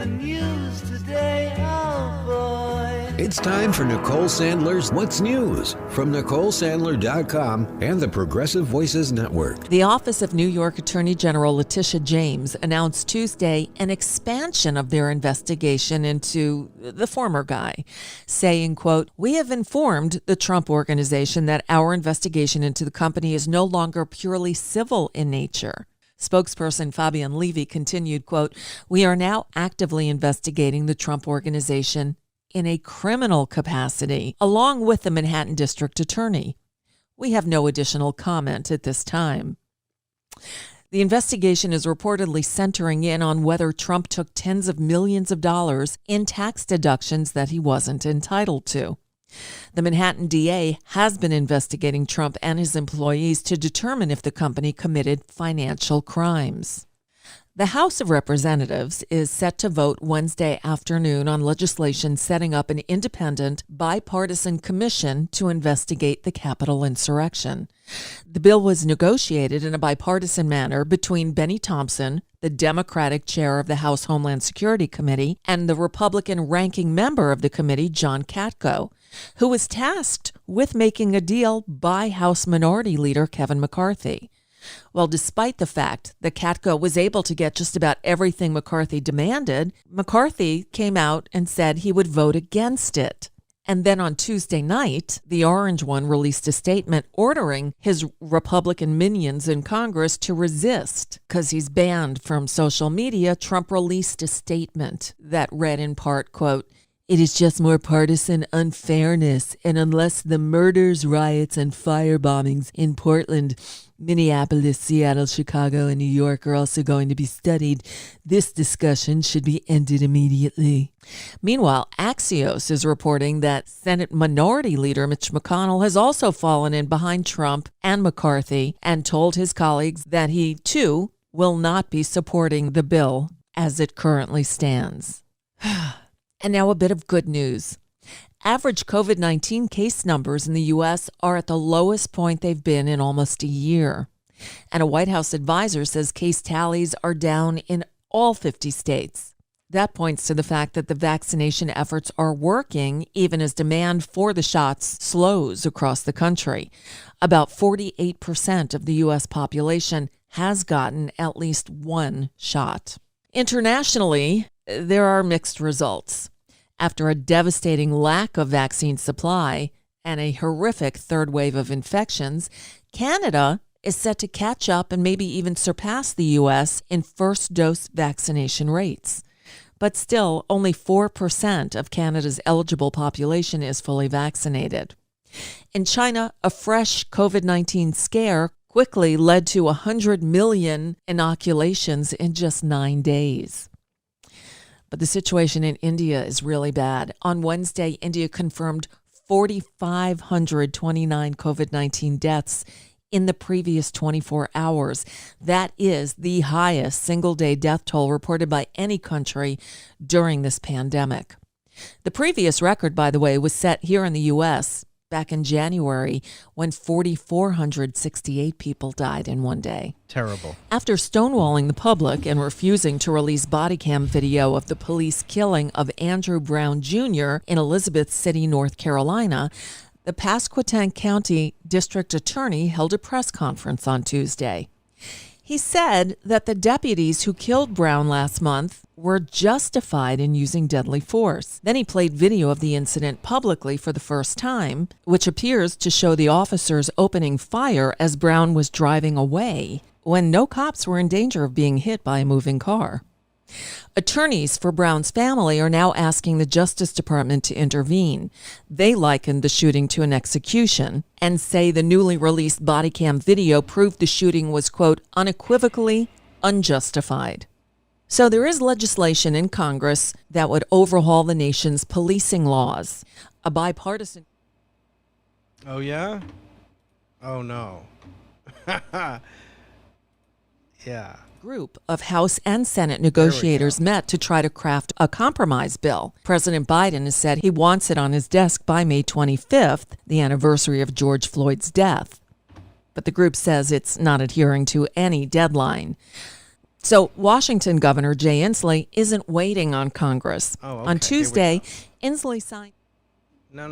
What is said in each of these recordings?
the news today, oh boy. It's time for Nicole Sandler's What's News from NicoleSandler.com and the Progressive Voices Network. The Office of New York Attorney General Letitia James announced Tuesday an expansion of their investigation into the former guy, saying, quote, "We have informed the Trump Organization that our investigation into the company is no longer purely civil in nature." Spokesperson Fabian Levy continued, quote, "We are now actively investigating the Trump Organization in a criminal capacity, along with the Manhattan District Attorney. We have no additional comment at this time." The investigation is reportedly centering in on whether Trump took tens of millions of dollars in tax deductions that he wasn't entitled to. The Manhattan DA has been investigating Trump and his employees to determine if the company committed financial crimes. The House of Representatives is set to vote Wednesday afternoon on legislation setting up an independent, bipartisan commission to investigate the Capitol insurrection. The bill was negotiated in a bipartisan manner between Benny Thompson, the Democratic chair of the House Homeland Security Committee, and the Republican ranking member of the committee, John Katko, who was tasked with making a deal by House Minority Leader Kevin McCarthy. Well, despite the fact that Katko was able to get just about everything McCarthy demanded, McCarthy came out and said he would vote against it. And then on Tuesday night, the Orange one released a statement ordering his Republican minions in Congress to resist. Because he's banned from social media, Trump released a statement that read in part, quote, "It is just more partisan unfairness, and unless the murders, riots, and firebombings in Portland, Minneapolis, Seattle, Chicago, and New York are also going to be studied, this discussion should be ended immediately." Meanwhile, Axios is reporting that Senate Minority Leader Mitch McConnell has also fallen in behind Trump and McCarthy and told his colleagues that he, too, will not be supporting the bill as it currently stands. And now a bit of good news. Average COVID-19 case numbers in the U.S. are at the lowest point they've been in almost a year. And a White House advisor says case tallies are down in all 50 states. That points to the fact that the vaccination efforts are working even as demand for the shots slows across the country. About 48% of the U.S. population has gotten at least one shot. Internationally, there are mixed results. After a devastating lack of vaccine supply and a horrific third wave of infections, Canada is set to catch up and maybe even surpass the U.S. in first-dose vaccination rates. But still, only 4% of Canada's eligible population is fully vaccinated. In China, a fresh COVID-19 scare quickly led to 100 million inoculations in just 9 days. But the situation in India is really bad. On Wednesday, India confirmed 4,529 COVID-19 deaths in the previous 24 hours. That is the highest single-day death toll reported by any country during this pandemic. The previous record, by the way, was set here in the U.S. back in January when 4,468 people died in one day. Terrible. After stonewalling the public and refusing to release body cam video of the police killing of Andrew Brown Jr. in Elizabeth City, North Carolina, the Pasquotank County District Attorney held a press conference on Tuesday. He said that the deputies who killed Brown last month were justified in using deadly force. Then he played video of the incident publicly for the first time, which appears to show the officers opening fire as Brown was driving away when no cops were in danger of being hit by a moving car. Attorneys for Brown's family are now asking the Justice Department to intervene. They likened the shooting to an execution and say the newly released body cam video proved the shooting was, quote, unequivocally unjustified. So there is legislation in Congress that would overhaul the nation's policing laws. A bipartisan... Oh, yeah? Oh, no. Yeah. Group of House and Senate negotiators met to try to craft a compromise bill. President Biden has said he wants it on his desk by May 25th, the anniversary of George Floyd's death. But the group says it's not adhering to any deadline. So Washington Governor Jay Inslee isn't waiting on Congress. Oh, okay. On Here we Tuesday, go. Inslee signed No.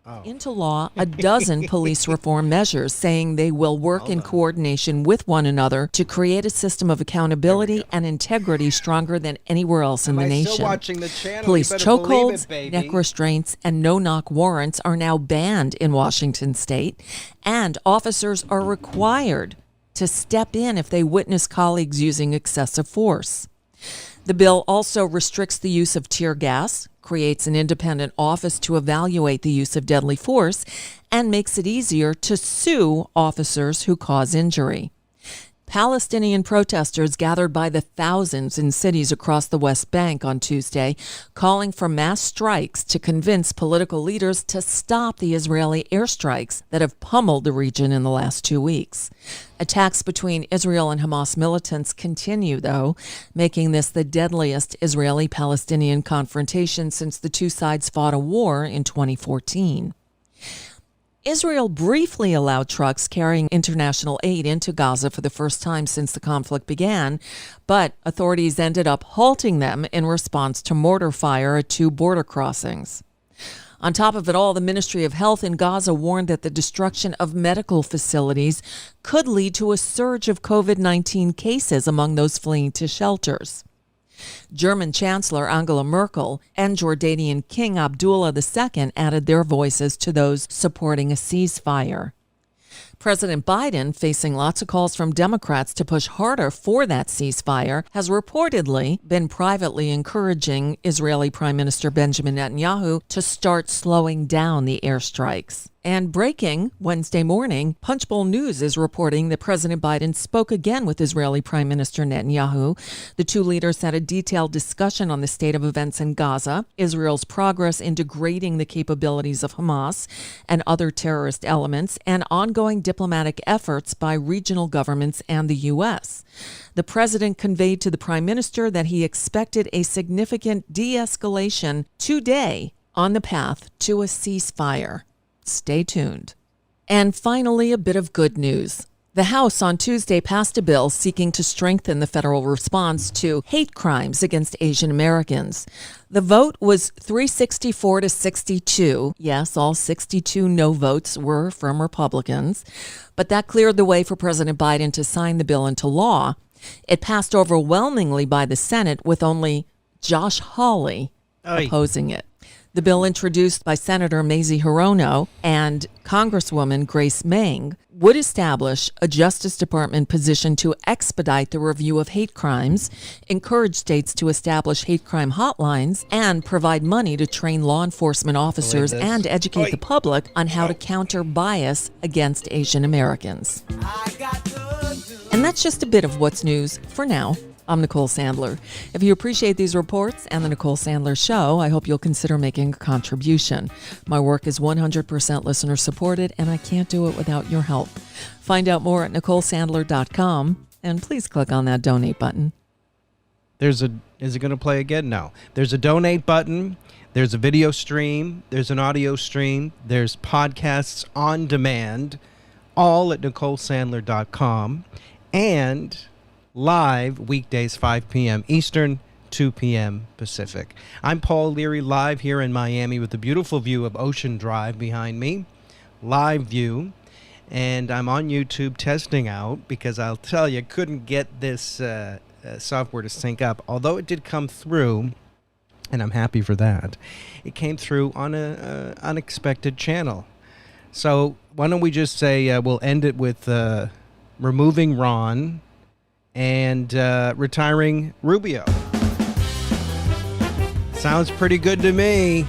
Oh. into law a dozen police reform measures, saying they will work in coordination with one another to create a system of accountability and integrity stronger than anywhere else in the Am I nation. still watching the channel? Police You better believe chokeholds, it, baby. neck restraints, and no-knock warrants are now banned in Washington state, and officers are required to step in if they witness colleagues using excessive force. The bill also restricts the use of tear gas, creates an independent office to evaluate the use of deadly force, and makes it easier to sue officers who cause injury. Palestinian protesters gathered by the thousands in cities across the West Bank on Tuesday, calling for mass strikes to convince political leaders to stop the Israeli airstrikes that have pummeled the region in the last 2 weeks. Attacks between Israel and Hamas militants continue, though, making this the deadliest Israeli-Palestinian confrontation since the two sides fought a war in 2014. Israel briefly allowed trucks carrying international aid into Gaza for the first time since the conflict began, but authorities ended up halting them in response to mortar fire at two border crossings. On top of it all, the Ministry of Health in Gaza warned that the destruction of medical facilities could lead to a surge of COVID-19 cases among those fleeing to shelters. German Chancellor Angela Merkel and Jordanian King Abdullah II added their voices to those supporting a ceasefire. President Biden, facing lots of calls from Democrats to push harder for that ceasefire, has reportedly been privately encouraging Israeli Prime Minister Benjamin Netanyahu to start slowing down the airstrikes. And breaking Wednesday morning, Punchbowl News is reporting that President Biden spoke again with Israeli Prime Minister Netanyahu. The two leaders had a detailed discussion on the state of events in Gaza, Israel's progress in degrading the capabilities of Hamas and other terrorist elements, and ongoing diplomatic efforts by regional governments and the U.S. The president conveyed to the prime minister that he expected a significant de-escalation today on the path to a ceasefire. Stay tuned. And finally, a bit of good news. The House on Tuesday passed a bill seeking to strengthen the federal response to hate crimes against Asian Americans. The vote was 364 to 62. Yes, all 62 no votes were from Republicans. But that cleared the way for President Biden to sign the bill into law. It passed overwhelmingly by the Senate with only Josh Hawley opposing it. The bill, introduced by Senator Mazie Hirono and Congresswoman Grace Meng, would establish a Justice Department position to expedite the review of hate crimes, encourage states to establish hate crime hotlines, and provide money to train law enforcement officers and educate the public on how to counter bias against Asian Americans. And that's just a bit of what's news for now. I'm Nicole Sandler. If you appreciate these reports and the Nicole Sandler Show, I hope you'll consider making a contribution. My work is 100% listener supported, and I can't do it without your help. Find out more at NicoleSandler.com, and please click on that donate button. Is it going to play again? No. There's a donate button. There's a video stream. There's an audio stream. There's podcasts on demand, all at NicoleSandler.com. And live weekdays 5 p.m. Eastern, 2 p.m. Pacific. I'm Paul Leary, live here in Miami with the beautiful view of Ocean Drive behind me. Live view. And I'm on YouTube testing out because I'll tell you, couldn't get this software to sync up. Although it did come through, and I'm happy for that, it came through on an unexpected channel. So why don't we just say we'll end it with removing Ron and retiring Rubio. Sounds pretty good to me.